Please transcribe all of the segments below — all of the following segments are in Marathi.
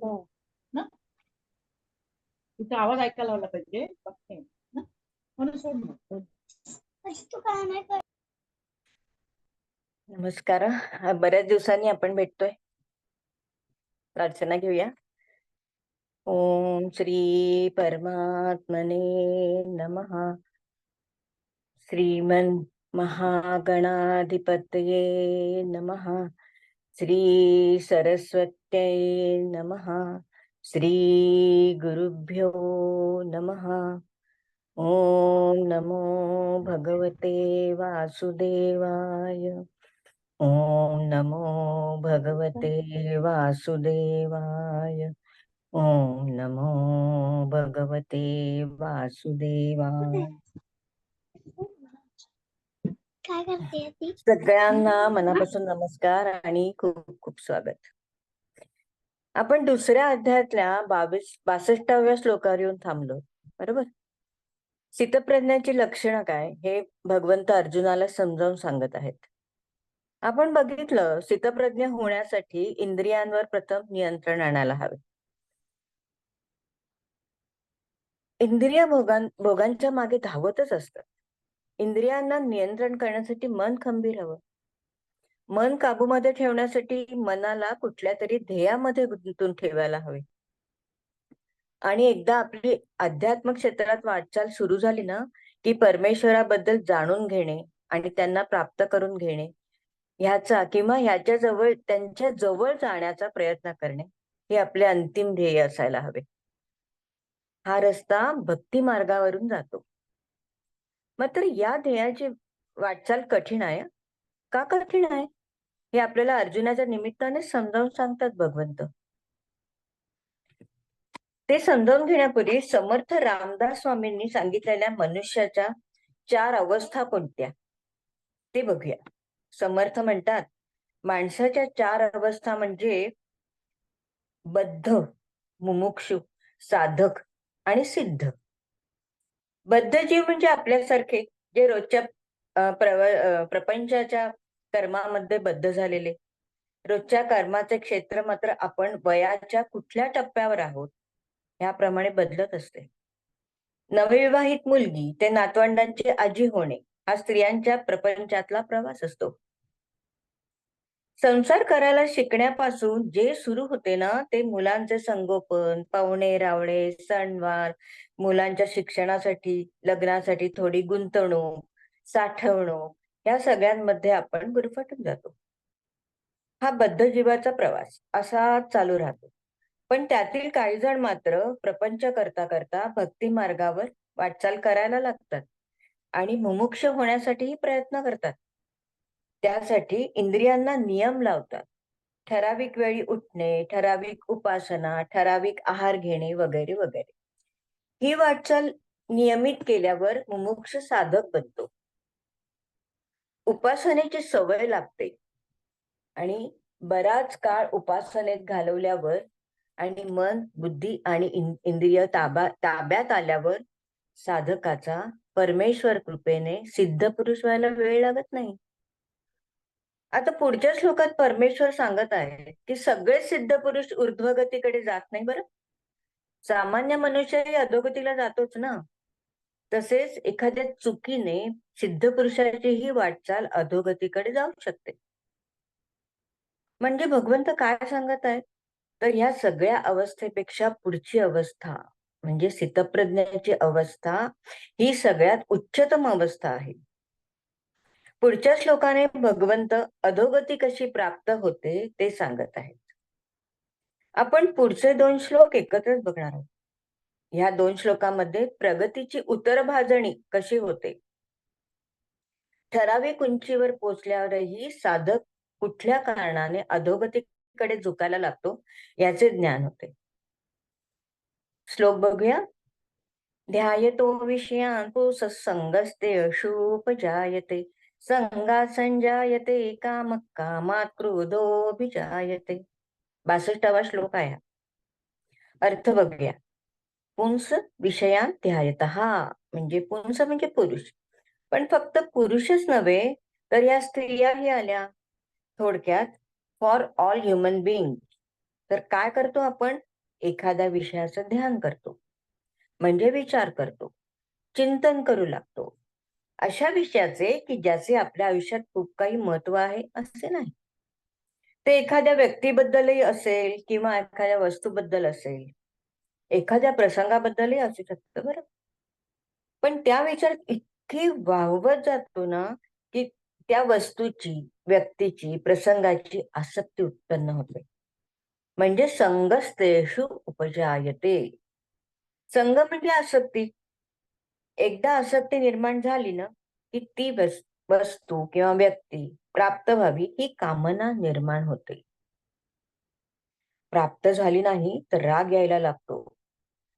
हो ना, तिचा आवाज ऐकायला लावला पाहिजे बघते ना, म्हणून सोड मग. तू काय नाही कर. नमस्कार. बऱ्याच दिवसांनी आपण भेटतोय. प्रार्थना घेऊया. ओम श्री परमात्मने नमः. श्रीमन महागणाधिपतये नमः. श्री सरस्वत्यै नमः. श्री गुरुभ्यो नमः. ओम नमो भगवते वासुदेवाय. ओम नमो भगवते वासुदेवाय. ओम नमो भगवते वासुदेवाय. काय करते ती? सगळ्यांना मनापासून नमस्कार आणि खूप खूप स्वागत. आपण दुसऱ्या अध्यायातल्या 62व्या श्लोकावर येऊन थांबलो, बरोबर. स्थितप्रज्ञाची लक्षणं काय हे भगवंत अर्जुनाला समजावून सांगत आहेत. आपण बघितलं, स्थितप्रज्ञ होण्यासाठी इंद्रियांवर प्रथम नियंत्रण आणायला हवे. इंद्रिय भोगांच्या मागे धावतच असतात. इंद्रियांना नियंत्रण करण्यासाठी मन खंबीर हवं. मन काबूमध्ये ठेवण्यासाठी मनाला कुठल्या तरी ध्येयामध्ये गुंतून ठेवायला हवे. आणि एकदा आपली अध्यात्म क्षेत्रात वाटचाल सुरू झाली ना, की परमेश्वराबद्दल जाणून घेणे आणि त्यांना प्राप्त करून घेणे ह्याचा किंवा ह्याच्या जवळ त्यांच्या जवळ जाण्याचा प्रयत्न करणे हे आपले अंतिम ध्येय असायला हवे. हा रस्ता भक्ती मार्गावरून जातो. मात्र या ध्येयाची वाटचाल कठीण आहे. का कठीण आहे हे आपल्याला अर्जुनाच्या निमित्ताने समजावून सांगतात भगवंत. ते समजावून घेण्यापूर्वी समर्थ रामदास स्वामींनी सांगितलेल्या मनुष्याच्या 4 अवस्था कोणत्या ते बघूया. समर्थ म्हणतात, माणसाच्या 4 अवस्था म्हणजे बद्ध, मुमुक्षु, साधक आणि सिद्ध. बद्ध जीव म्हणजे आपल्यासारखे जे रोजच्या प्रपंचाच्या कर्मामध्ये बद्ध झालेले. रोजच्या कर्माचे क्षेत्र मात्र आपण वयाच्या कुठल्या टप्प्यावर आहोत याप्रमाणे बदलत असते. नवविवाहित मुलगी ते नातवंडांची आजी होणे हा स्त्रियांच्या प्रपंचातला प्रवास असतो. संसार करायला शिकण्यापासून जे सुरू होते ना, ते मुलांचे संगोपन, पाहुणे रावळे, सणवार, मुलांच्या शिक्षणासाठी, लग्नासाठी थोडी गुंतवणूक, साठवणूक या सगळ्यांमध्ये आपण गुरफटून जातो. हा बद्ध जीवाचा प्रवास असा चालू राहतो. पण त्यातील काही जण मात्र प्रपंच करता करता भक्ती मार्गावर वाटचाल करायला लागतात आणि मुमुक्ष होण्यासाठीही प्रयत्न करतात. त्यासाठी इंद्रियांना नियम लावतात. ठराविक वेळी उठणे, ठराविक उपासना, ठराविक आहार घेणे वगैरे वगैरे. ही वाटचाल नियमित केल्यावर मुमुक्ष साधक बनतो. उपासनेची सवय लागते आणि बराच काळ उपासनेत घालवल्यावर आणि मन, बुद्धी आणि इंद्रिय ताब्यात आल्यावर साधकाचा परमेश्वर कृपेने सिद्ध पुरुष व्हायला वेळ लागत नाही. आता पुढच्या श्लोकात परमेश्वर सांगत आहे की सगळे सिद्ध पुरुष ऊर्ध्वगतीकडे जात नाही बरं. सामान्य मनुष्यही अधोगतीला जातोच ना. तसेच एखाद्या चुकीने सिद्ध पुरुषाची ही वाटचाल अधोगतीकडे जाऊ शकते. म्हणजे भगवंत काय सांगत आहेत, तर ह्या सगळ्या अवस्थेपेक्षा पुढची अवस्था म्हणजे स्थितप्रज्ञाची अवस्था ही सगळ्यात उच्चतम अवस्था आहे. पुढच्या श्लोकाने भगवंत अधोगती कशी प्राप्त होते ते सांगत आहेत. आपण पुढचे 2 श्लोक एकत्रच बघणार आहोत. ह्या 2 श्लोकांमध्ये प्रगतीची उतरभाजणी कशी होते, ठराविक उंचीवर पोचल्यावरही साधक कुठल्या कारणाने अधोगतीकडे झुकायला लागतो याचे ज्ञान होते. श्लोक बघूया. ध्यायतो विषयान् पुंसस्संगस्ते अशुपजायते संगात् संजायते कामः कामात् क्रोधोऽभिजायते. 62वा श्लोक आहे. अर्थ बघूया. पुंस विषयान् ध्यायतः म्हणजे पुंस म्हणजे पुरुष, पण फक्त पुरुषच नव्हे तर या स्त्रियाही आल्या. थोडक्यात फॉर ऑल ह्युमन बिईंग. तर काय करतो आपण, एखाद्या विषयाचं ध्यान करतो, म्हणजे विचार करतो, चिंतन करू लागतो. अशा विषयाचे की ज्याचे आपल्या आयुष्यात खूप काही महत्व आहे असे नाही. ते एखाद्या व्यक्तीबद्दलही असेल किंवा एखाद्या वस्तूबद्दल असेल, एखाद्या प्रसंगाबद्दलही असू शकतं बरं. पण त्या विचारात इतकी वावगत जातो ना, की त्या वस्तूची, व्यक्तीची, प्रसंगाची आसक्ती उत्पन्न होते. म्हणजे संगस्तेषु उपजायते. संग म्हणजे आसक्ती. एकदा आसक्ती निर्माण झाली ना, की ती वस्तू किंवा व्यक्ती प्राप्त व्हावी ही कामना निर्माण होते. प्राप्त झाली नाही तर राग यायला लागतो.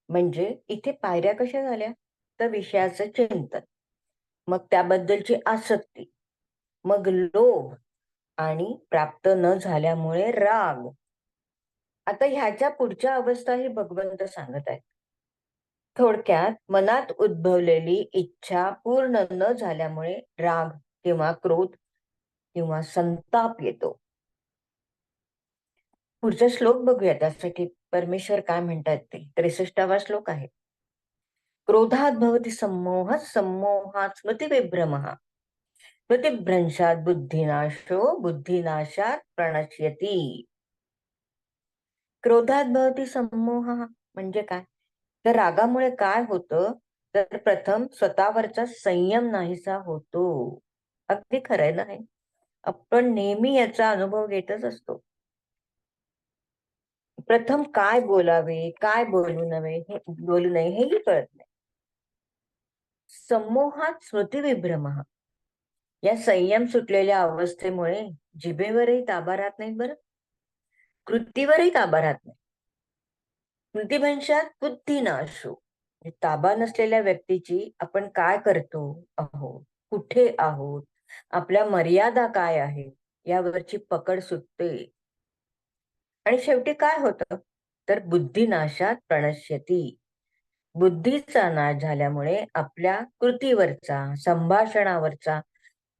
म्हणजे इथे पायऱ्या कशा झाल्या? तर विषयाचं चिंतन, मग त्याबद्दलची आसक्ती, मग लोभ आणि प्राप्त न झाल्यामुळे राग. आता ह्याच्या पुढच्या अवस्थाही भगवंत सांगत आहेत. थोडक्यात मनात उद्भवलेली इच्छा पूर्ण न झाल्यामुळे राग किंवा क्रोध किंवा संताप येतो. पुढचा श्लोक बघूया त्यासाठी परमेश्वर काय म्हणतात ते. 63वा श्लोक आहे. क्रोधात भवति सम्मोह, सम्मोहात स्मृतिविभ्रमः, स्मृतिभ्रंशात बुद्धिनाशो, बुद्धिनाशात प्रणश्यति. क्रोधात भवति सम्मोह म्हणजे काय? तर रागामुळे काय होतं? तर प्रथम स्वतःवरचा संयम नाहीसा होतो. अगदी खरंय ना हे. आपण नेहमी याचा अनुभव घेतच असतो. प्रथम काय बोलावे, काय बोलू नये हेही कळत नाही. सम्मोहात स्मृतिविभ्रमः. या संयम सुटलेल्या अवस्थेमुळे जिभेवरही ताबा राहत नाही बरं, कृतीवरही ताबा राहत नाही. स्मृतिभ्रंशात बुद्धिनाशो. ताबा नसलेल्या व्यक्तीची आपण काय करतो आहोत, कुठे आहोत, आपल्या मर्यादा काय आहे यावरची पकड सुटते. आणि शेवटी काय होतं? तर बुद्धिनाशात प्रणश्यती. बुद्धीचा नाश झाल्यामुळे आपल्या कृतीवरचा, संभाषणावरचा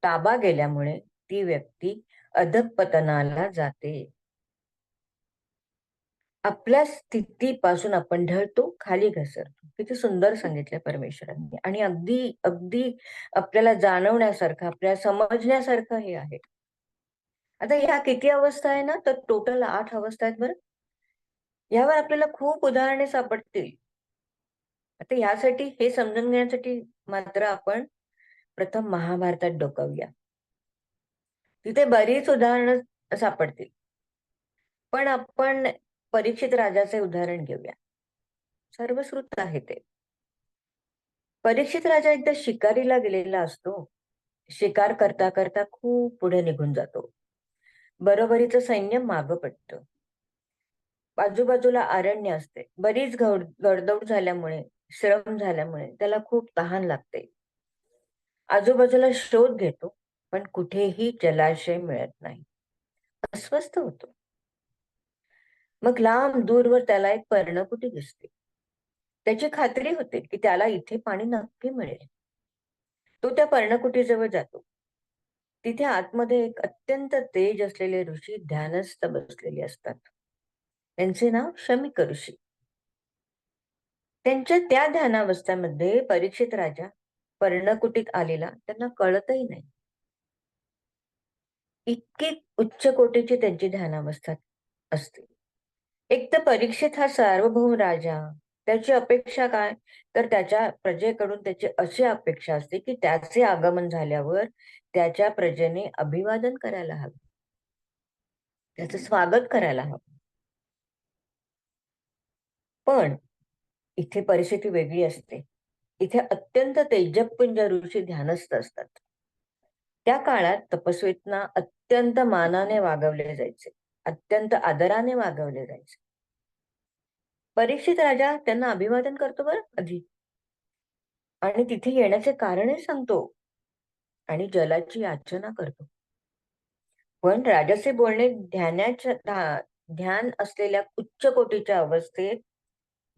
ताबा गेल्यामुळे ती व्यक्ती अधःपतनाला जाते. आपल्या स्थितीपासून आपण ढळतो, खाली घसरतो. किती सुंदर सांगितलंय परमेश्वरांनी. आणि अगदी अगदी आपल्याला जाणवण्यासारखं, आपल्याला समजण्यासारखं हे आहे. आता ह्या किती अवस्था आहे ना, तर टोटल 8 अवस्था आहेत बरं. यावर आपल्याला खूप उदाहरणे सापडतील. आता यासाठी हे समजून घेण्यासाठी मात्र आपण प्रथम महाभारतात डोकावूया. तिथे बरीच उदाहरणं सापडतील. पण आपण परीक्षित राजाचे उदाहरण घेऊया. सर्वश्रुत आहे ते. परीक्षित राजा एकदा शिकारीला गेलेला असतो. शिकार करता करता खूप पुढे निघून जातो. बरोबरीचं सैन्य मागं पडतं. आजूबाजूला अरण्य असते. बरीच घडदौड झाल्यामुळे, श्रम झाल्यामुळे त्याला खूप तहान लागते. आजूबाजूला शोध घेतो, पण कुठेही जलाशय मिळत नाही. अस्वस्थ होतो. मग लांब दूरवर त्याला एक पर्णकुटी दिसते. त्याची खात्री होते की त्याला इथे पाणी नक्की मिळेल. तो त्या पर्णकुटीजवळ जातो. तिथे आतमध्ये एक अत्यंत तेज असलेले ऋषी ध्यानस्थ बसलेले असतात. त्यांचे नाव शमीक ऋषी. त्यांच्या त्या ध्यानावस्थेमध्ये परीक्षित राजा पर्णकुटीत आलेला त्यांना कळतही नाही. इतकी उच्च कोटीची त्यांची ध्यानावस्था असते. एक तर परीक्षित हा सार्वभौम राजा, त्याची अपेक्षा काय? तर त्याच्या प्रजेकडून त्याची अशी अपेक्षा असते की त्याचे आगमन झाल्यावर त्याच्या प्रजेने अभिवादन करायला हवं, त्याचं स्वागत करायला हवं. पण इथे परिस्थिती वेगळी असते. इथे अत्यंत तेजपुंज ऋषी ध्यानस्थ असतात. त्या काळात तपस्वींना अत्यंत मानाने वागवले जायचे, अत्यंत आदराने वागवले जायचे. परीक्षित राजा त्यांना अभिवादन करतो बरं आधी, आणि तिथे येण्याचे कारणही सांगतो आणि जलाची याचना करतो. पण राजाचे बोलणे ध्यान असलेल्या उच्च कोटीच्या अवस्थेत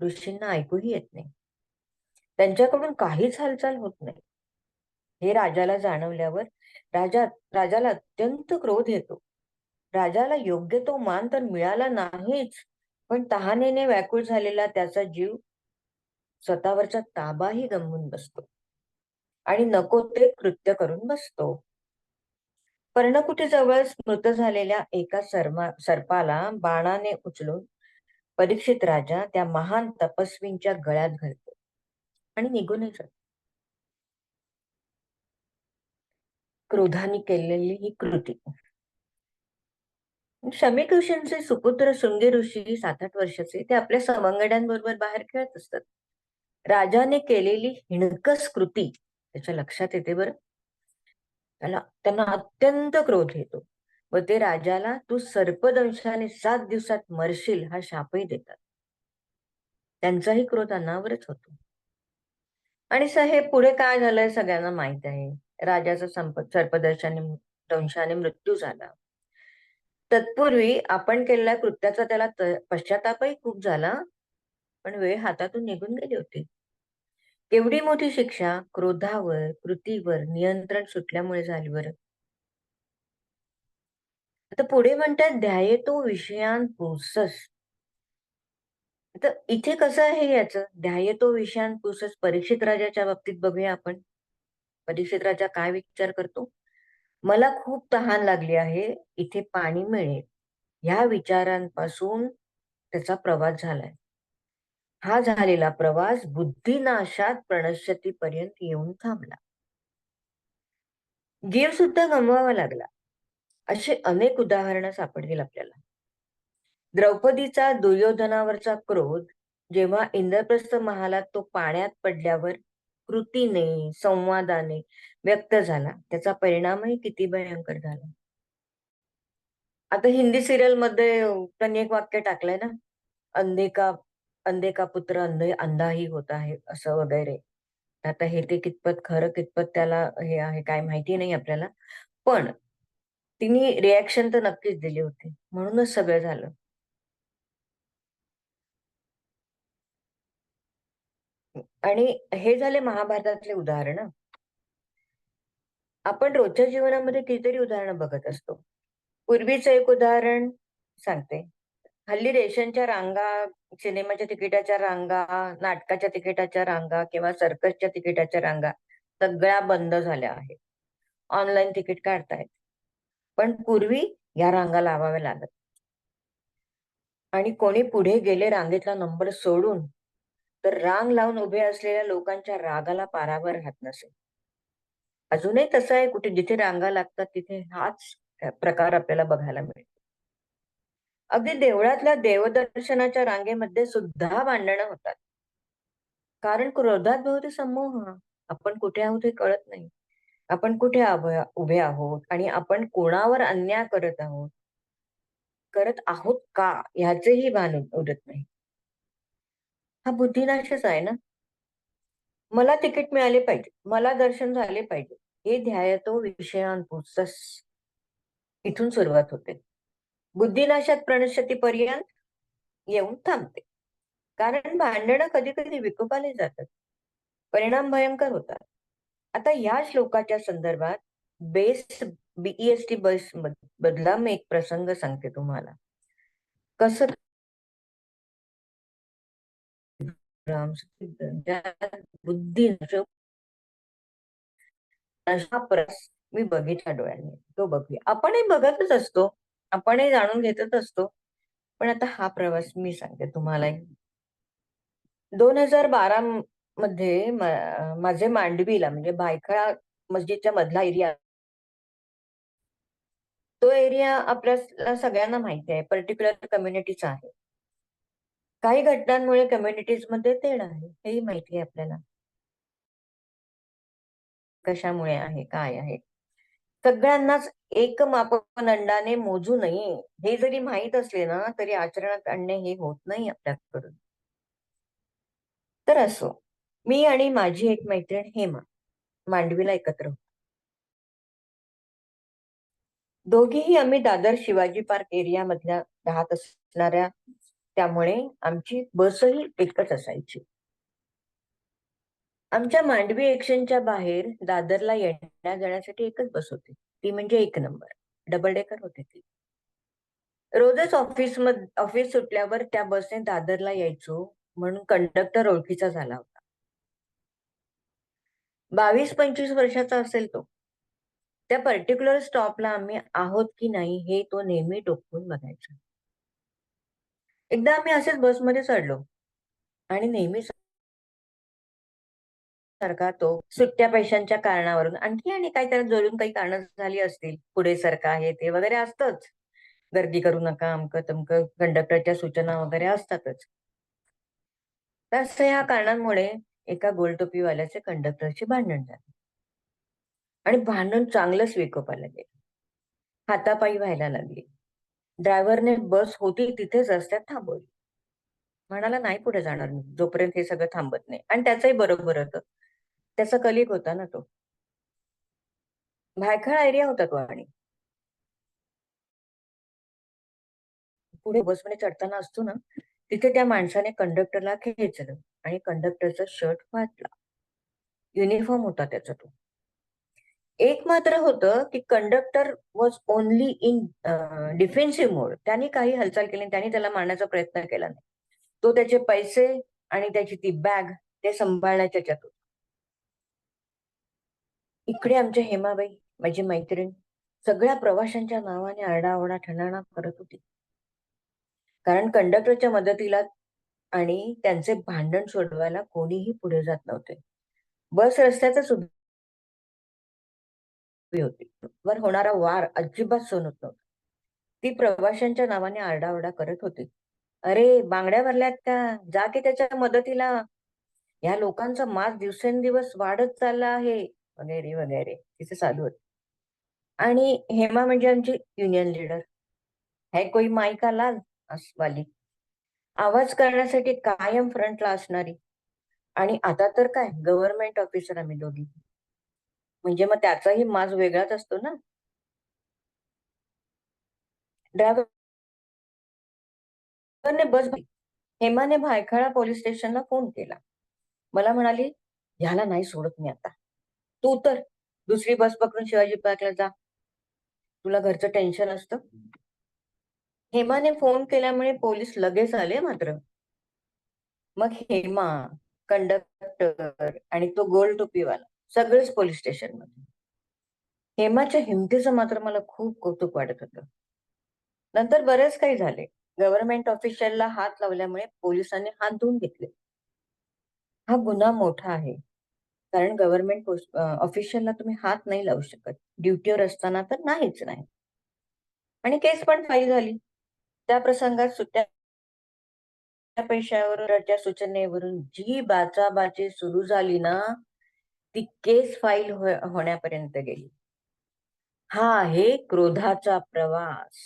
ऋषींना ऐकूही येत नाही. त्यांच्याकडून काहीच हालचाल होत नाही. हे राजाला जाणवल्यावर राजाला अत्यंत क्रोध येतो. राजाला योग्य तो मान तर मिळाला नाहीच, पण तहानेने व्याकुळ झालेला त्याचा जीव स्वतःवरचा ताबाही गमवून बसतो आणि नको ते कृत्य करून बसतो. पर्णकुटीजवळ मृत झालेल्या एका सर्पाला बाणाने उचलून परीक्षित राजा त्या महान तपस्वींच्या गळ्यात घालतो आणि निघूनही जातो. क्रोधाने केलेली ही कृती. शमी ऋषींचे सुपुत्र शृंगी ऋषी 7-8 वर्षाचे ते आपल्या सवंगड्यांबरोबर बाहेर खेळत असतात. राजाने केलेली हिणकस कृती त्याच्या लक्षात येते बरं. त्यांना अत्यंत क्रोध येतो व ते राजाला तू सर्पदंशाने 7 दिवसात मरशील हा शापही देतात. त्यांचाही क्रोध अनावरच होतो. आणि हे पुढे काय झालंय सगळ्यांना माहित आहे. राजाचा सर्पदंशाने मृत्यू झाला. तत्पूर्वी आपण केलेल्या कृत्याचा त्याला पश्चातापही खूप झाला, पण वेळ हातातून निघून गेली होती. केवढी मोठी शिक्षा क्रोधावर, कृतीवर नियंत्रण सुटल्यामुळे झाली बरं. आता पुढे म्हणतात ध्यायेतो विषयान पुंसस. तर इथे कसं आहे याचं ध्यायेतो विषयान पुंसस परीक्षित राजाच्या बाबतीत बघूया आपण. परीक्षित राजा काय विचार करतो? मला खूप तहान लागली आहे, इथे पाणी मिळेल ह्या विचारांपासून त्याचा प्रवास झालाय. हा झालेला प्रवास बुद्धिनाशात प्रणश्यतीपर्यंत येऊन थांबला. जीव सुद्धा गमवावा लागला. असे अनेक उदाहरणं सापडतील आपल्याला. द्रौपदीचा दुर्योधनावरचा क्रोध जेव्हा इंद्रप्रस्थ महालात तो पाण्यात पडल्यावर कृतीने संवादाने व्यक्त झाला, त्याचा परिणामही किती भयंकर झाला. आता हिंदी सिरियल मध्ये त्यांनी एक वाक्य टाकलंय ना, अंधे का पुत्र अंधाही होता है असं वगैरे. आता हे ते कितपत खरं कितपत त्याला हे आहे काय माहिती नाही आपल्याला, पण तिने रिॲक्शन तर नक्कीच दिली होती, म्हणूनच सगळं झालं. आणि हे झाले महाभारतातले उदाहरण. आपण रोजच्या जीवनामध्ये कितीतरी उदाहरणं बघत असतो. पूर्वीचं एक उदाहरण सांगते. हल्ली रेशनच्या रांगा, सिनेमाच्या तिकिटाच्या रांगा, नाटकाच्या तिकिटाच्या रांगा किंवा सर्कसच्या तिकिटाच्या रांगा सगळ्या बंद झाल्या आहेत. ऑनलाईन तिकीट काढतायत. पण पूर्वी या रांगा लावाव्या लागत आणि कोणी पुढे गेले रांगेतला नंबर सोडून तर रांग लावून उभे असलेल्या लोकांच्या रागाला पारावर राहत नसे. अजूनही तसं आहे, कुठे जिथे रांगा लागतात तिथे हाच प्रकार आपल्याला बघायला मिळतो. अगदी देवळातल्या देवदर्शनाच्या रांगेमध्ये सुद्धा भांडणं होतात. कारण क्रोधात भोवती समूह. आपण कुठे आहोत हे कळत नाही. आपण कुठे उभे आहोत आणि आपण कोणावर अन्याय करत आहोत का ह्याचेही भान उरत नाही. हा बुद्धिनाशच आहे ना. मला तिकीट मिळाले पाहिजे, मला दर्शन झाले पाहिजे, हे ध्यायतो विषयान पुंसस इथून सुरुवात होते. बुद्धिनाशात प्रणश्यतीपर्यंत येऊन थांबते. कारण भांडणं कधी कधी विकोपाले जातात, परिणाम भयंकर होतात. आता या श्लोकाच्या संदर्भात BEST बस बदला मी एक प्रसंग सांगते तुम्हाला. कसं बुद्धी मी बघितला डोळ्यांनी, तो बघूया. आपणही बघतच असतो, आपणही जाणून घेतच असतो, पण आता हा प्रवास मी सांगते तुम्हाला. 2012 मध्ये माझे मांडवीला म्हणजे भायखळा मस्जिदच्या मधला एरिया, तो एरिया आपल्या सगळ्यांना माहिती आहे, पर्टिक्युलर कम्युनिटीचा आहे. काही घटनांमुळे कम्युनिटीज मध्ये तेढ आहे, हेही माहिती आहे आपल्याला. कशामुळे आहे, काय आहे, सगळ्यांनाच एक मापदंडाने मोजू नये हे जरी माहित असले ना, तरी आचरणात आणणे हे होत नाही आपल्याकडून. तर असो, मी आणि माझी एक मैत्रीण हेमा मांडवीला एकत्र होतो. दोघीही आम्ही दादर शिवाजी पार्क एरिया मधल्या राहत असणाऱ्या, त्यामुळे आमची बसही एकच असायची. आमच्या मांडवी एक्सचेंजच्या बाहेर दादरला येण्या जाण्यासाठी एकच बस होती, ती म्हणजे 1 नंबर डबल डेकर होती ती. रोजच ऑफिस सुटल्यावर त्या बसने दादरला यायचो म्हणून कंडक्टर ओळखीचा झाला होता. 22-25 वर्षाचा असेल तो. त्या पर्टिक्युलर स्टॉपला आम्ही आहोत की नाही हे तो नेहमी टोकून बघायचा. एकदा आम्ही असेच बसमध्ये चढलो आणि नेहमी सारखा तो सुट्ट्या पैशांच्या कारणावरून आणखी आणि काही त्याला जोडून काही कारण झाली असतील, पुढे सरका हे ते वगैरे असतंच. गर्दी करू नका, अमकं तमकं कंडक्टरच्या सूचना वगैरे असतातच. तर असं या कारणांमुळे एका गोलटोपीवाल्याचे कंडक्टरचे भांडण झाले आणि भांडण चांगलंच विकोपाला गेलं. हातापायी व्हायला लागली. ड्रायव्हरने बस होती तिथेच रस्त्यात थांबवली. म्हणाला नाही पुढे जाणार मी जोपर्यंत हे सगळं थांबत नाही. आणि त्याचंही बरोबर होतं. त्याचा कलिग होता ना तो. भायखळा एरिया होता तो. आणि पुढे बसमध्ये चढताना असतो ना, तिथे त्या माणसाने कंडक्टरला खेचलं आणि कंडक्टरचा शर्ट फाटला. युनिफॉर्म होता त्याचा तो. एक मात्र होतं की conductor was only in defensive mode. त्यांनी काही हालचाल केली नाही, त्यांनी त्याला मारण्याचा प्रयत्न केला नाही. तो त्याचे पैसे आणि त्याची ती बॅग ते सांभाळण्याच्या होता. इकडे आमच्या हेमाबाई माझी मैत्रीण सगळ्या प्रवाशांच्या नावाने आरडाओरडा ठणाणा करत होती. कारण कंडक्टरच्या मदतीला आणि त्यांचे भांडण सोडवायला कोणीही पुढे जात नव्हते. बस रस्त्यातच उभी होती. वर होणारा वार अजिबात सहन होत नव्हता. ती प्रवाशांच्या नावाने आरडाओरडा करत होती. अरे बांगड्या भरल्यात का, जा की त्याच्या मदतीला, या लोकांचा मास दिवसेंदिवस वाढत चालला आहे, वगैरे वगैरे तिथे चालू होत. आणि हेमा म्हणजे आमची युनियन लीडर. है कोई माई का लाल वाली, आवाज करण्यासाठी कायम फ्रंटला असणारी. आणि आता तर काय गव्हर्नमेंट ऑफिसर आम्ही दोघी, म्हणजे मग त्याचाही माज वेगळाच असतो ना. ड्रायव्हरने बस हेमाने भायखळा पोलीस स्टेशनला फोन केला. मला म्हणाली, ह्याला नाही सोडत मी आता, तू उतर, दुसरी बस पकडून शिवाजी पार्कला जा, तुला घरचं टेन्शन असतं. हेमाने फोन केल्यामुळे पोलीस लगेच आले मात्र. मग हेमा, कंडक्टर आणि तो गोल टोपीवाला सगळेच पोलीस स्टेशन मध्ये. हेमाच्या हिमतीचं मात्र मला खूप कौतुक वाटत होतं. नंतर बरेच काही झाले. गव्हर्नमेंट ऑफिशियलला हात लावल्यामुळे पोलिसांनी हात धुवून घेतले. हा गुन्हा मोठा आहे. कारण गव्हर्नमेंट ऑफिशियलला तुम्ही हात नाही लावू शकत. ड्युटीवर असताना तर नाहीच नाही. आणि केस पण फाईल झाली. त्या प्रसंगात सुट्ट्या पैशावर सूचनेवरून जी बाचाबाची सुरू झाली ना, ती केस फाईल होण्यापर्यंत गेली. हा आहे क्रोधाचा प्रवास,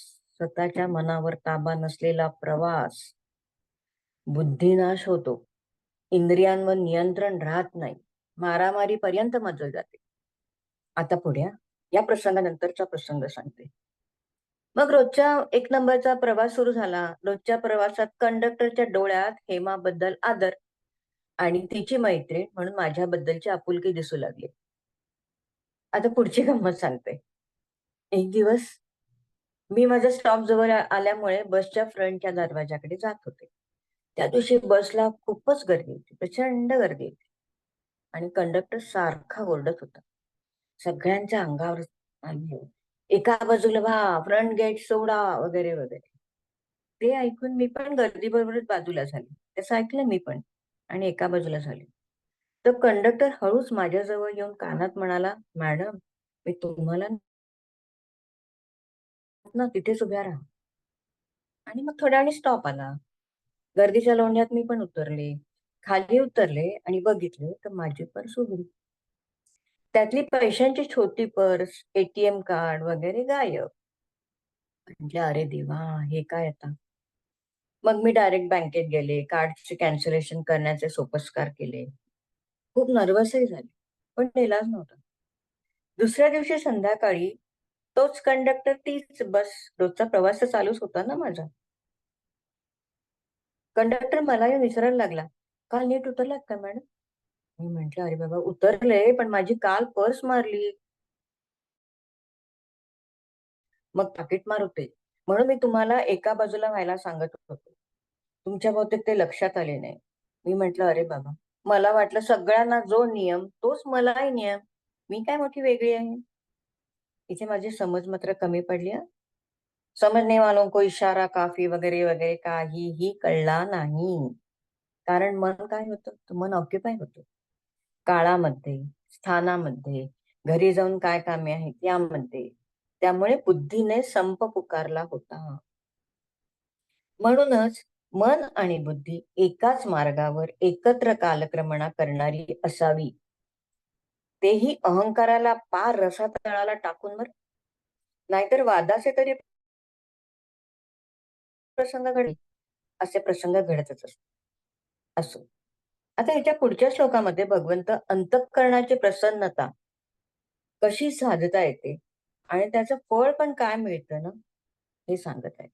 स्वतःच्या मनावर ताबा नसलेला प्रवास. बुद्धिनाश होतो, इंद्रियांवर नियंत्रण राहत नाही, मारामारी पर्यंत मजल जाते. आता पुढे या प्रसंगानंतरचा प्रसंग सांगते. मग रोजच्या 1 नंबरचा प्रवास सुरू झाला. रोजच्या प्रवासात कंडक्टरच्या डोळ्यात हेमाबद्दल आदर आणि तिची मैत्रीण म्हणून माझ्याबद्दलची आपुलकी दिसू लागली. आता पुढची गंमत सांगते. एक दिवस मी माझ्या स्टॉप जवळ आल्यामुळे बसच्या फ्रंटच्या दरवाजाकडे जात होते. त्या दिवशी बसला खूपच गर्दी होती, प्रचंड गर्दी होती. आणि कंडक्टर सारखा ओरडत होता. सगळ्यांच्या अंगावर आली. एका बाजूला फ्रंट गेट सोडा, वगैरे वगैरे. ते ऐकून मी पण गर्दीबरोबरच बाजूला झाले. त्याचं ऐकलं मी पण आणि एका बाजूला झाले. तर कंडक्टर हळूच माझ्याजवळ येऊन कानात म्हणाला, मॅडम मी तुम्हाला ना तिथेच उभ्या राहा. आणि मग थोड्या वेळाने स्टॉप आला. गर्दीच्या लोंढ्यात मी पण उतरले. खाली उतरले आणि बघितले तर माझी पर्स उघडी. त्यातली पैशांची छोटी पर्स, एटीएम कार्ड वगैरे गायब. म्हटलं अरे देवा, हे काय आता. मग मी डायरेक्ट बँकेत गेले, कार्डचे कॅन्सलेशन करण्याचे सोपस्कार केले. खूप नर्वसही झाले, पण इलाज नव्हता. दुसऱ्या दिवशी संध्याकाळी तोच कंडक्टर, तीच बस, रोजचा प्रवास तर चालूच होता ना माझा. कंडक्टर मला येऊन विचारायला लागला, काल नीट उतरलात का मॅडम? मी म्हंटल अरे बाबा उतरले, पण माझी काल पर्स मारली. मग पाकिटमार होते, म्हणून मी तुम्हाला एका बाजूला व्हायला सांगत होतो. तुमच्या बहुतेक ते लक्षात आले नाही. मी म्हंटल अरे बाबा, मला वाटलं सगळ्यांना जो नियम तोच मलाही नियम, मी काय मोठी वेगळी आहे. इथे माझी समज मात्र कमी पडली हं. समजने वालों को इशारा काफी वगैरे वगैरे काहीही कळला नाही. कारण मन काय होतं, तर मन ऑक्युपाय होतं काळामध्ये, स्थानामध्ये, घरी जाऊन काय कामे आहेत यामध्ये. त्यामुळे बुद्धीने संप पुकारला होता. म्हणूनच मन आणि बुद्धी एकाच मार्गावर एकत्र कालक्रमणा करणारी असावी. तेही अहंकाराला पार रसातळाला टाकून बर. नाहीतर वादाचे तरी प्रसंग घडले, असे प्रसंग घडतच असतात. असो, आता ह्याच्या पुढच्या श्लोकामध्ये भगवंत अंतःकरणाची प्रसन्नता कशी साधता येते आणि त्याचं फळ पण काय मिळतं ना, हे सांगत आहे.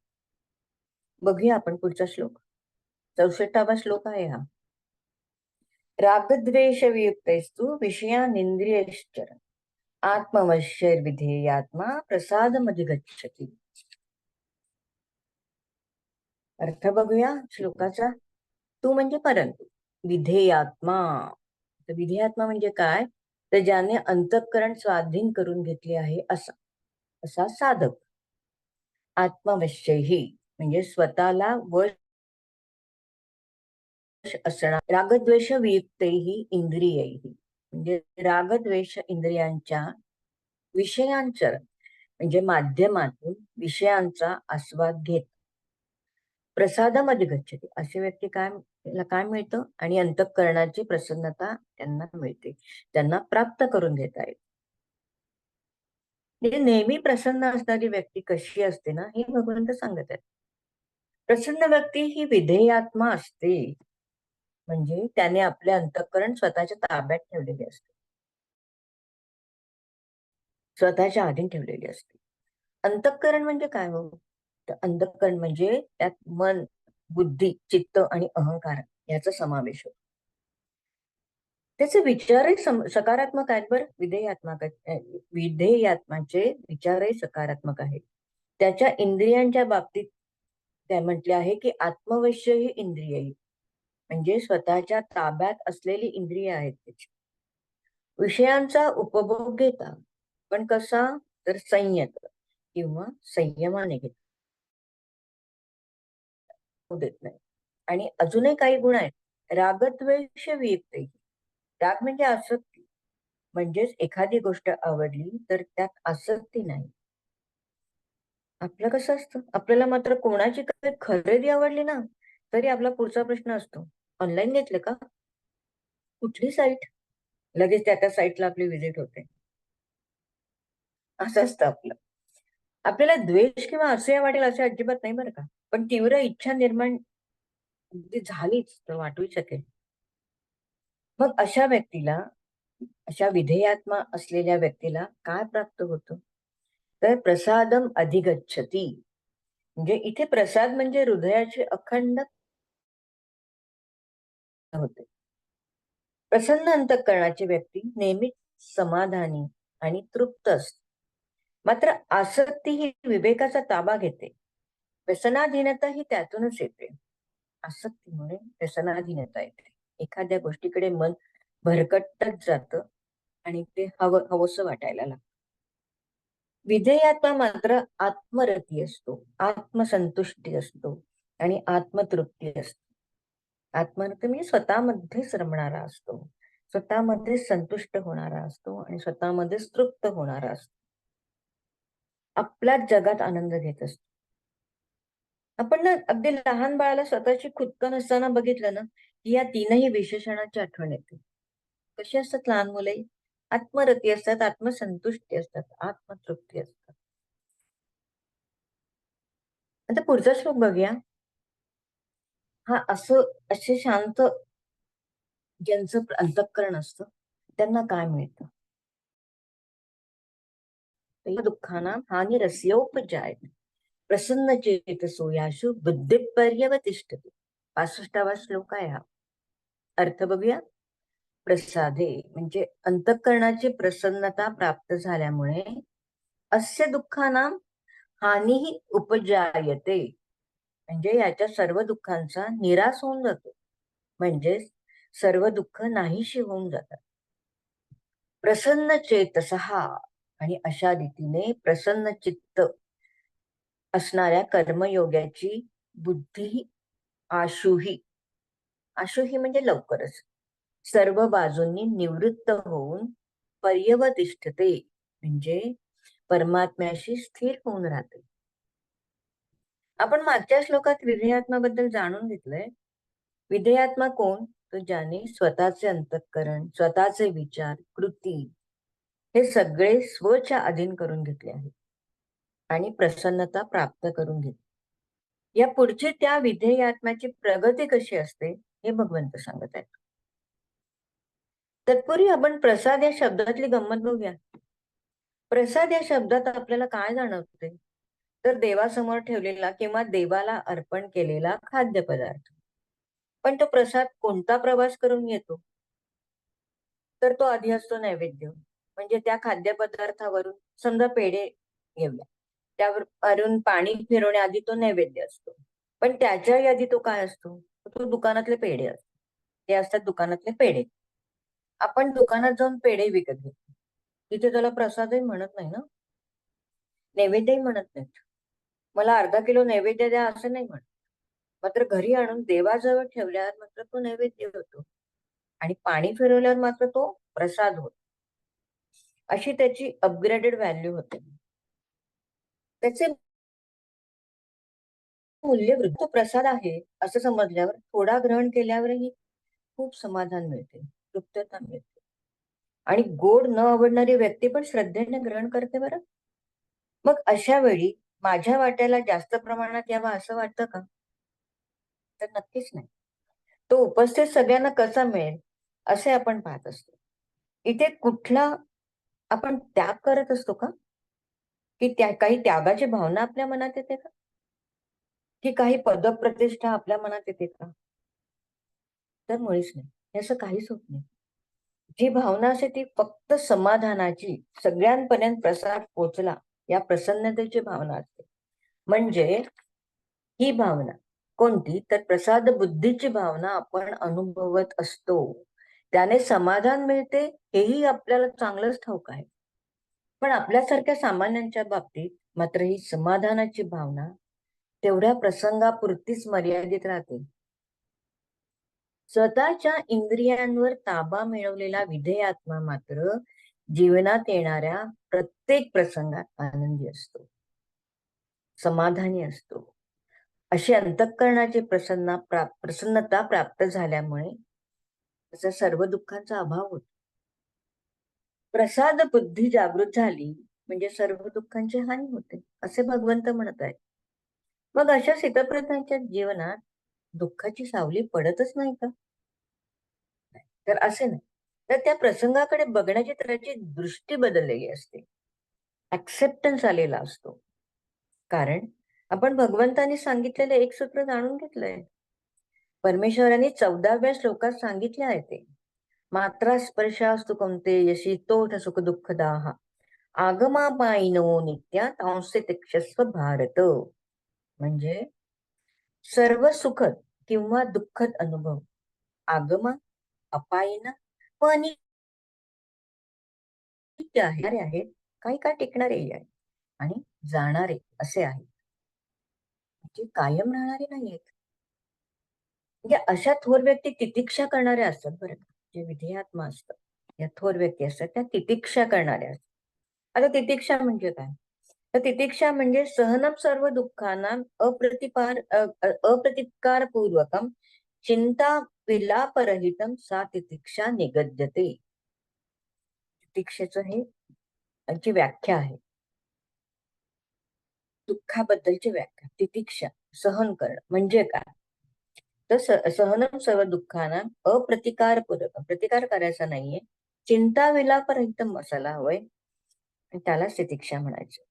बघूया आपण पुढचा श्लोक. 64वा श्लोक आहे हा. रागद्वेष वियुक्तैस्तु विषयानिंद्रियैश्चर आत्मवश्यैर्विधेयात्मा प्रसादमधिगच्छति. अर्थ बघूया श्लोकाचा. तू म्हणजे परंतु, विधेयात्मा. तर विधेयात्मा म्हणजे काय, तर ज्याने अंतःकरण स्वाधीन करून घेतले आहे असा असा साधक. आत्मवश्यही म्हणजे स्वतःला वश असणार. रागद्वेष वियुक्तैहि इंद्रियैहि म्हणजे रागद्वेष इंद्रियांच्या विषयांचर म्हणजे माध्यमातून विषयांचा आस्वाद घेत प्रसादामध्ये गच्छते. अशी व्यक्ती काय मिळतं, आणि अंतःकरणाची प्रसन्नता त्यांना मिळते, त्यांना प्राप्त करून घेता येते. म्हणजे नेहमी प्रसन्न असणारी व्यक्ती कशी असते ना, हे भगवंत सांगत आहेत. प्रसन्न व्यक्ती ही विधेयात्मा असते, म्हणजे त्याने आपले अंतःकरण स्वतःच्या ताब्यात ठेवलेले असते, स्वतःच्या अधीन ठेवलेली असते. अंतःकरण म्हणजे काय हो, तर अंतःकरण म्हणजे त्यात मन, बुद्धी, चित्त आणि अहंकार याचा समावेश होतो. त्याचे विचारही सकारात्मक आहेत बरं. विधेयात्माचे विचारही सकारात्मक आहेत. त्याच्या इंद्रियांच्या बाबतीत त्या म्हटले आहे की आत्मवश्य ही इंद्रिय, म्हणजे स्वतःच्या ताब्यात असलेली इंद्रिय आहेत त्याची. विषयांचा उपभोग घेता, पण कसा, तर संयत किंवा संयमाने घेता देत नाही. आणि अजूनही काही गुण आहेत. रागद्वेष वियुक्त. राग म्हणजे आसक्ती, म्हणजेच एखादी गोष्ट आवडली तर त्यात आसक्ती नाही. आपलं कसं असतं, आपल्याला मात्र कोणाची काही खरेदी आवडली ना, तरी आपला पुढचा प्रश्न असतो, ऑनलाईन घेतलं का, कुठली साईट, लगेच त्या साईटला आपली व्हिजिट होते. असं असतं आपलं. आपल्याला द्वेष किंवा असूया वाटेल असे अजिबात नाही बरं का, पण तीव्र इच्छा निर्माण झालीच तर वाटू शकेल. मग अशा व्यक्तीला, अशा विधेयात्मा असलेल्या व्यक्तीला काय प्राप्त होतं, तर प्रसादम अधिगच्छती. म्हणजे इथे प्रसाद म्हणजे हृदयाची अखंड होते. प्रसन्न अंतःकरणाची व्यक्ती नेहमीच समाधानी आणि तृप्त असते. मात्र आसक्ती ही विवेकाचा ताबा घेते. व्यसनाधीनता ही त्यातूनच येते. आसक्तीमुळे व्यसनाधीनता येते. एखाद्या गोष्टीकडे मन भरकटत जातं आणि ते हवंसं वाटायला लागतं. विधेयात्मा मात्र आत्मरती असतो, आत्मसंतुष्टी असतो आणि आत्मतृप्ती असतो. आत्मरती म्हणजे स्वतःमध्येच रमणारा असतो, स्वतःमध्ये संतुष्ट होणारा असतो आणि स्वतःमध्येच तृप्त होणारा असतो. आपल्याच जगात आनंद घेत असतो. आपण ना अगदी लहान बाळाला स्वतःची खुदकन असताना बघितलं ना, की या तीनही विशेषणाची आठवण येते. कशी असतात लहान मुले, आत्मरती असतात, आत्मसंतुष्टी असतात, आत्मतृप्ती असतात. आता पुढचा श्लोक बघूया. हा असे शांत ज्यांचं अंतःकरण असतं त्यांना काय मिळतं. दुःखाना हानिरस्योपजायते प्रसन्न चेतसो याशु बुद्धिपर्यवतिष्ठते. 65वा श्लोक आहे हा. अर्थ बघूया. प्रसादे म्हणजे अंतःकरणाची प्रसन्नता प्राप्त झाल्यामुळे अस्य दुःखानां हानीही उपजायते, म्हणजे याच्या सर्व दुःखांचा निराश होऊन जातो, म्हणजे सर्व दुःख नाहीशी होऊन जातात. प्रसन्न चेतसहा, आणि अशा रीतीने प्रसन्न चित्त असणाऱ्या कर्मयोग्याची बुद्धी आशुही, आशुही म्हणजे लवकरच, सर्व बाजूंनी निवृत्त होऊन पर्यवतिष्ठते, म्हणजे परमात्म्याशी स्थिर होऊन राहते. आपण मागच्या श्लोकात विधेयात्माबद्दल जाणून घेतलंय. विधेयात्मा कोण? तर ज्याने स्वतःचे अंतःकरण, स्वतःचे विचार, कृती हे सगळे स्वच्या अधीन करून घेतले आहे आणि प्रसन्नता प्राप्त करून घेतली. या पुढची त्या विधेयात्म्याची प्रगती कशी असते हे भगवंत सांगत आहेत. तत्पूर्वी आपण प्रसाद या शब्दातली गंमत बघूया. प्रसाद या शब्दात आपल्याला काय जाणवते? तर देवासमोर ठेवलेला किंवा देवाला अर्पण केलेला खाद्यपदार्थ. पण तो प्रसाद कोणता प्रवास करून येतो? तर तो आधी असतो नैवेद्य. म्हणजे त्या खाद्यपदार्थावरून समजा पेढे घेऊया, त्यावर वरून पाणी फिरवण्याआधी तो नैवेद्य असतो. पण त्याच्याही आधी तो काय असतो? तो दुकानातले पेढे असतो. ते असतात दुकानातले पेढे. आपण दुकानात जाऊन पेढे विकत घेतो, तिथे त्याला प्रसादही म्हणत नाही ना, नैवेद्यही म्हणत नाहीत. मला अर्धा किलो नैवेद्य द्या असं नाही म्हणत. मात्र घरी आणून देवाजवळ ठेवल्यावर मात्र तो नैवेद्य होतो आणि पाणी फिरवल्यावर मात्र तो प्रसाद होतो. अशी त्याची अपग्रेडेड व्हॅल्यू होते. त्याचे मूल्य वृद्ध प्रसाद आहे असं समजल्यावर थोडा ग्रहण केल्यावरही खूप समाधान मिळते, तृप्तता मिळते. आणि गोड न आवडणारी व्यक्ती पण श्रद्धेने ग्रहण करते बरं. मग अशा वेळी माझ्या वाट्याला जास्त प्रमाणात यावा असं वाटतं का? तर नक्कीच नाही. तो उपस्थित सगळ्यांना कसा मिळेल असे आपण पाहत असतो. इथे कुठला आपण त्याग करत असतो का? की त्या काही त्यागाची भावना आपल्या मनात येते का? की काही पदप्रतिष्ठा आपल्या मनात येते का? तर मुळीच नाही. हे असं काहीच होत नाही. जी भावना असते ती फक्त समाधानाची, सगळ्यांपर्यंत प्रसाद पोचला या प्रसन्नतेची भावना असते. म्हणजे ही भावना कोणती? तर प्रसाद बुद्धीची भावना आपण अनुभवत असतो. त्याने समाधान मिळते हेही आपल्याला चांगलंच ठाऊक आहे. पण आपल्यासारख्या सामान्यांच्या बाबतीत मात्र ही समाधानाची भावना तेवढ्या प्रसंगापुरतीच मर्यादित राहते. स्वतःच्या इंद्रियांवर ताबा मिळवलेला विधेयात्मा मात्र जीवनात येणाऱ्या प्रत्येक प्रसंगात आनंदी असतो, समाधानी असतो. अशी अंतःकरणाची प्रसन्नता प्राप्त झाल्यामुळे त्याचा सर्व दुःखांचा अभाव होतो. प्रसाद बुद्धी जागृत झाली म्हणजे सर्व दुःखांची हानी होते असे भगवंत म्हणत आहेत. मग अशा स्थितप्रज्ञांच्या जीवनात दुःखाची सावली पडतच नाही का? तर असे नाही. तर त्या प्रसंगाकडे बघण्याची त्याची दृष्टी बदललेली असते, ऍक्सेप्टन्स आलेला असतो. कारण आपण भगवंतांनी सांगितलेलं एक सूत्र जाणून घेतलंय. परमेश्वरांनी 14व्या श्लोकात सांगितले आहे ते, मात्रा स्पर्शास्तु कौंतेय शीतोष्ण सुख दुःखदाः आगमापायिनो नित्या तांसे तिक्षस्व भारत. म्हणजे सर्व सुखद किंवा दुःखद अनुभव आगमा, अपायिन व अनित्य आहेत, काही काळ टिकणारेही आहेत आणि जाणारे असे आहेत, जे कायम राहणारे नाहीयेत. म्हणजे अशा थोर व्यक्ती तितिक्षा करणाऱ्या असतात बरं का. जे विधेयात्मा असतात, या थोर व्यक्ती असतात त्या तितिक्षा करणाऱ्या असतात. आता तितिक्षा म्हणजे काय? तर तितिक्षा म्हणजे सहनम सर्व दुःखांना अप्रतिकार पूर्वकम चिंता विलापरहितम सा तितिक्षा निगद्यते. तितिक्षेचं हे यांची व्याख्या आहे. दुःखाबद्दलची व्याख्या. तितिक्षा सहन करणं म्हणजे काय? तर सहनम सर्व दुःखांना अप्रतिकारपूर्वक, प्रतिकार करायचा नाहीये, चिंता विलापरहित असायला हवंय आणि त्यालाच तितिक्षा म्हणायचं.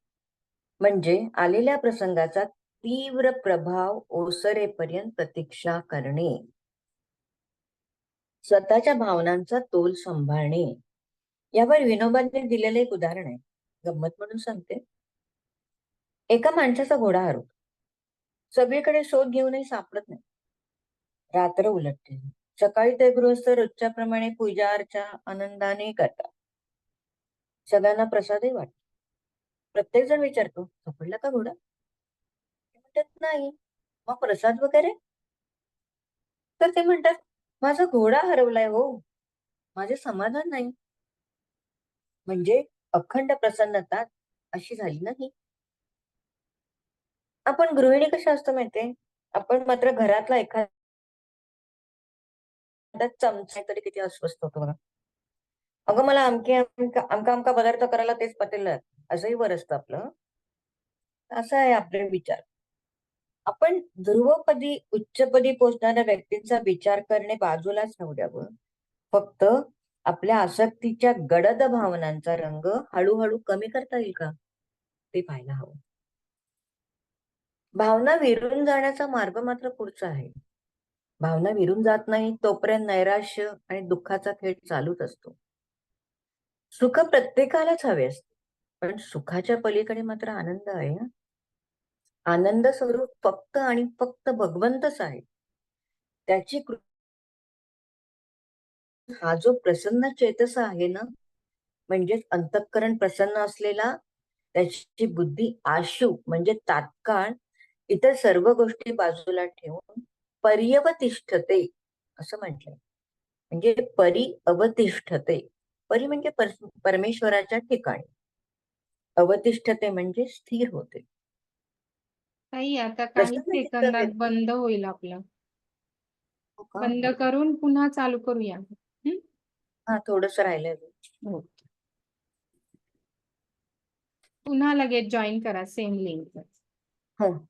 म्हणजे आलेल्या प्रसंगाचा तीव्र प्रभाव ओसरेपर्यंत प्रतीक्षा करणे, स्वतःच्या भावनांचा तोल सांभाळणे. यावर विनोबांनी दिलेलं एक उदाहरण आहे, गंमत म्हणून सांगते. एका माणसाचा घोडा हरवतो. सगळीकडे शोध घेऊनही सापडत नाही. रात्र उलटते. सकाळी ते गृहस्थ रोजच्या प्रमाणे पूजा अर्चा आनंदाने करतात. सगळ्यांना प्रसादही वाटतो. प्रत्येक जण विचारतो, सापडला का घोडा? ते म्हणतात नाही. मग प्रसाद वगैरे? तर ते म्हणतात, माझा घोडा हरवलाय हो, माझे समाधान नाही. म्हणजे अखंड प्रसन्नता अशी झाली नाही. आपण गृहिणी कशा असतो माहितीये? आपण मात्र घरातला एखादा चमचा तरी किती अस्वस्थ होतो बघा. अगं मला अमका अमका पदार्थ करायला तेच पातेलं आहे. असंही बरं असतं आपलं. असं आहे आपले विचार. आपण ध्रुवपदी उच्चपदी पोहोचणाऱ्या व्यक्तींचा विचार करणे बाजूलाच राहू द्यावं. फक्त आपल्या आसक्तीच्या गडद भावनांचा रंग हळूहळू कमी करता येईल का ते पाहायला हवं. भावना विरून जाण्याचा मार्ग मात्र पुढचा आहे. भावना विरून जात नाही तोपर्यंत नैराश्य आणि दुःखाचा खेळ चालूच असतो. सुख प्रत्येकालाच हवे असते, पण सुखाच्या पलीकडे मात्र आनंद आहे ना. आनंद स्वरूप फक्त आणि फक्त भगवंतच आहे. त्याची हा जो प्रसन्न चेतस आहे ना, म्हणजेच अंतःकरण प्रसन्न असलेला, त्याची बुद्धी आशु म्हणजे तात्काळ इतर सर्व गोष्टी बाजूला ठेवून पर्यवतिष्ठते असं म्हटलंय. म्हणजे परी अवतिष्ठते. परी म्हणजे परमेश्वराच्या ठिकाणी. अवतिष्ठते म्हणजे स्थिर होते. ताई आता काही प्रसन्न चित्त सेकंदात व्यक्ती बंद होईल आपलं. हो का? बंद करून पुन्हा चालू करूया. हा थोडस राहिलंय. हो. पुन्हा लगेच जॉईन करा सेम लिंक. हो.